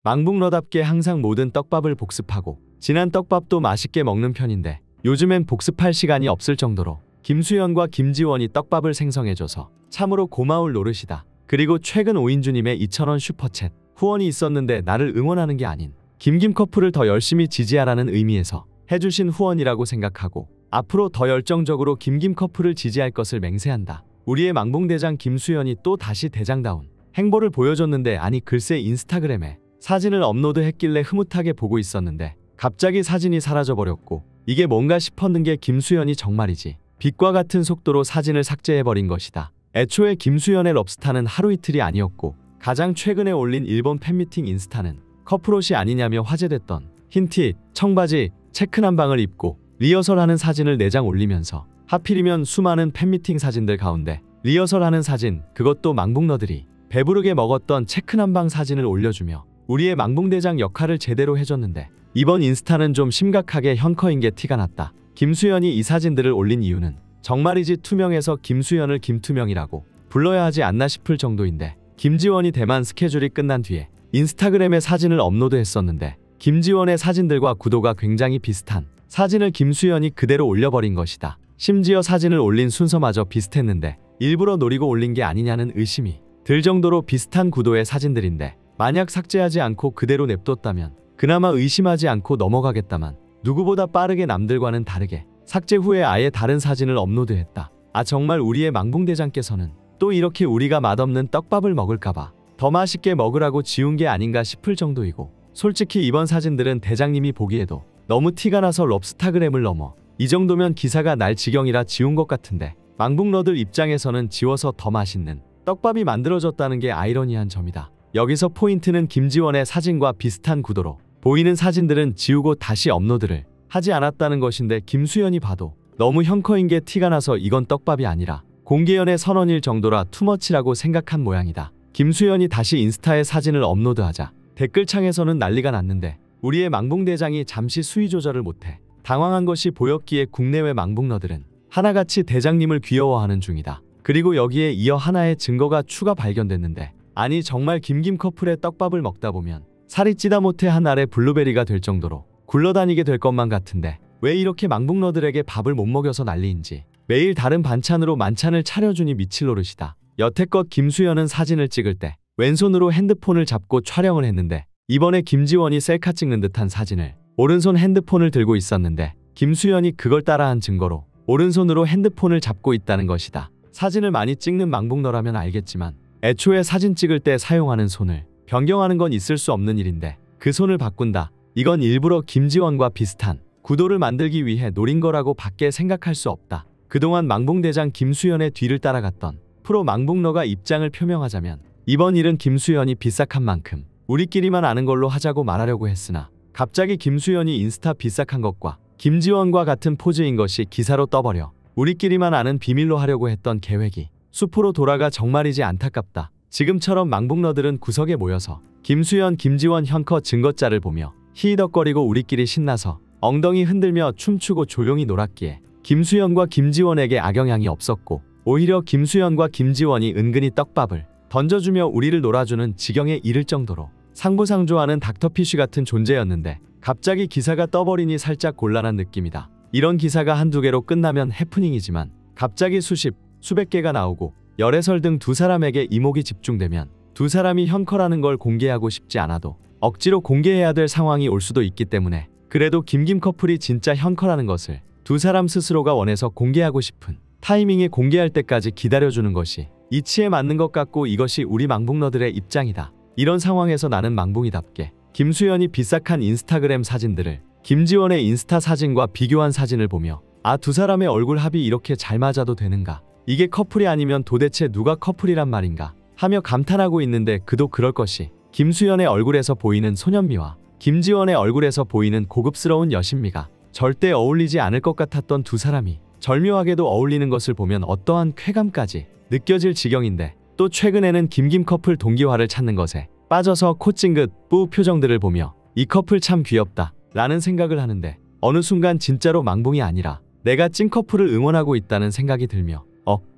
망북러답게 항상 모든 떡밥을 복습하고 진한 떡밥도 맛있게 먹는 편인데 요즘엔 복습할 시간이 없을 정도로 김수현과 김지원이 떡밥을 생성해줘서 참으로 고마울 노릇이다. 그리고 최근 오인주님의 2,000원 슈퍼챗 후원이 있었는데 나를 응원하는 게 아닌 김김 커플을 더 열심히 지지하라는 의미에서 해주신 후원이라고 생각하고 앞으로 더 열정적으로 김김 커플을 지지할 것을 맹세한다. 우리의 망봉대장 김수현이 또 다시 대장다운 행보를 보여줬는데 아니 글쎄 인스타그램에 사진을 업로드했길래 흐뭇하게 보고 있었는데 갑자기 사진이 사라져버렸고 이게 뭔가 싶었는 게 김수현이 정말이지 빛과 같은 속도로 사진을 삭제해버린 것이다. 애초에 김수현의 럽스타는 하루 이틀이 아니었고 가장 최근에 올린 일본 팬미팅 인스타는 커플옷이 아니냐며 화제됐던 흰티, 청바지, 체크남방을 입고 리허설하는 사진을 4장 올리면서 하필이면 수많은 팬미팅 사진들 가운데 리허설하는 사진 그것도 망북러들이 배부르게 먹었던 체크남방 사진을 올려주며 우리의 망봉대장 역할을 제대로 해줬는데 이번 인스타는 좀 심각하게 현커인 게 티가 났다. 김수현이 이 사진들을 올린 이유는 정말이지 투명해서 김수현을 김투명이라고 불러야 하지 않나 싶을 정도인데 김지원이 대만 스케줄이 끝난 뒤에 인스타그램에 사진을 업로드했었는데 김지원의 사진들과 구도가 굉장히 비슷한 사진을 김수현이 그대로 올려버린 것이다. 심지어 사진을 올린 순서마저 비슷했는데 일부러 노리고 올린 게 아니냐는 의심이 들 정도로 비슷한 구도의 사진들인데 만약 삭제하지 않고 그대로 냅뒀다면 그나마 의심하지 않고 넘어가겠다만 누구보다 빠르게 남들과는 다르게 삭제 후에 아예 다른 사진을 업로드했다. 아 정말 우리의 망봉대장께서는 또 이렇게 우리가 맛없는 떡밥을 먹을까봐 더 맛있게 먹으라고 지운 게 아닌가 싶을 정도이고 솔직히 이번 사진들은 대장님이 보기에도 너무 티가 나서 럽스타그램을 넘어 이 정도면 기사가 날 지경이라 지운 것 같은데 망북러들 입장에서는 지워서 더 맛있는 떡밥이 만들어졌다는 게 아이러니한 점이다. 여기서 포인트는 김지원의 사진과 비슷한 구도로 보이는 사진들은 지우고 다시 업로드를 하지 않았다는 것인데 김수현이 봐도 너무 현커인 게 티가 나서 이건 떡밥이 아니라 공개연애 선언일 정도라 투머치라고 생각한 모양이다. 김수현이 다시 인스타에 사진을 업로드하자 댓글창에서는 난리가 났는데 우리의 망봉대장이 잠시 수위 조절을 못해 당황한 것이 보였기에 국내외 망북러들은 하나같이 대장님을 귀여워하는 중이다. 그리고 여기에 이어 하나의 증거가 추가 발견됐는데 아니 정말 김김 커플의 떡밥을 먹다 보면 살이 찌다 못해 한 알의 블루베리가 될 정도로 굴러다니게 될 것만 같은데 왜 이렇게 망북러들에게 밥을 못 먹여서 난리인지 매일 다른 반찬으로 만찬을 차려주니 미칠 노릇이다. 여태껏 김수현은 사진을 찍을 때 왼손으로 핸드폰을 잡고 촬영을 했는데 이번에 김지원이 셀카 찍는 듯한 사진을 오른손 핸드폰을 들고 있었는데 김수현이 그걸 따라한 증거로 오른손으로 핸드폰을 잡고 있다는 것이다. 사진을 많이 찍는 망북러라면 알겠지만 애초에 사진 찍을 때 사용하는 손을 변경하는 건 있을 수 없는 일인데 그 손을 바꾼다. 이건 일부러 김지원과 비슷한 구도를 만들기 위해 노린 거라고 밖에 생각할 수 없다. 그동안 망봉대장 김수현의 뒤를 따라갔던 프로 망북러가 입장을 표명하자면 이번 일은 김수현이 비싹한 만큼 우리끼리만 아는 걸로 하자고 말하려고 했으나 갑자기 김수현이 인스타 비싹한 것과 김지원과 같은 포즈인 것이 기사로 떠버려 우리끼리만 아는 비밀로 하려고 했던 계획이 수포로 돌아가 정말이지 안타깝다. 지금처럼 망북러들은 구석에 모여서 김수현, 김지원 현커 증거자를 보며 히히덕거리고 우리끼리 신나서 엉덩이 흔들며 춤추고 조용히 놀았기에 김수현과 김지원에게 악영향이 없었고 오히려 김수현과 김지원이 은근히 떡밥을 던져주며 우리를 놀아주는 지경에 이를 정도로 상부상조하는 닥터피쉬 같은 존재였는데 갑자기 기사가 떠버리니 살짝 곤란한 느낌이다. 이런 기사가 한두 개로 끝나면 해프닝이지만 갑자기 수십, 수백 개가 나오고 열애설 등 두 사람에게 이목이 집중되면 두 사람이 현커라는 걸 공개하고 싶지 않아도 억지로 공개해야 될 상황이 올 수도 있기 때문에 그래도 김김 커플이 진짜 현커라는 것을 두 사람 스스로가 원해서 공개하고 싶은 타이밍에 공개할 때까지 기다려주는 것이 이치에 맞는 것 같고 이것이 우리 망북러들의 입장이다. 이런 상황에서 나는 망봉이답게 김수현이 비싹한 인스타그램 사진들을 김지원의 인스타 사진과 비교한 사진을 보며 아 두 사람의 얼굴 합이 이렇게 잘 맞아도 되는가? 이게 커플이 아니면 도대체 누가 커플이란 말인가? 하며 감탄하고 있는데 그도 그럴 것이 김수현의 얼굴에서 보이는 소년미와 김지원의 얼굴에서 보이는 고급스러운 여신미가 절대 어울리지 않을 것 같았던 두 사람이 절묘하게도 어울리는 것을 보면 어떠한 쾌감까지 느껴질 지경인데 또 최근에는 김김 커플 동기화를 찾는 것에 빠져서 코 찡긋 뿌 표정들을 보며 이 커플 참 귀엽다 라는 생각을 하는데 어느 순간 진짜로 망봉이 아니라 내가 찐 커플을 응원하고 있다는 생각이 들며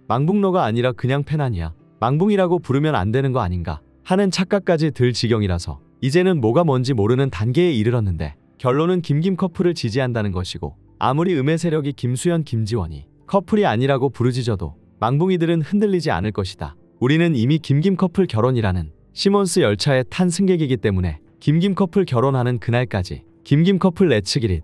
망북러가 아니라 그냥 팬 아니야 망봉이라고 부르면 안 되는 거 아닌가 하는 착각까지 들 지경이라서 이제는 뭐가 뭔지 모르는 단계에 이르렀는데 결론은 김김 커플을 지지한다는 것이고 아무리 음의 세력이 김수현, 김지원이 커플이 아니라고 부르짖어도 망붕이들은 흔들리지 않을 것이다. 우리는 이미 김김 커플 결혼이라는 시몬스 열차에 탄 승객이기 때문에 김김 커플 결혼하는 그날까지 김김 커플 내측 1잇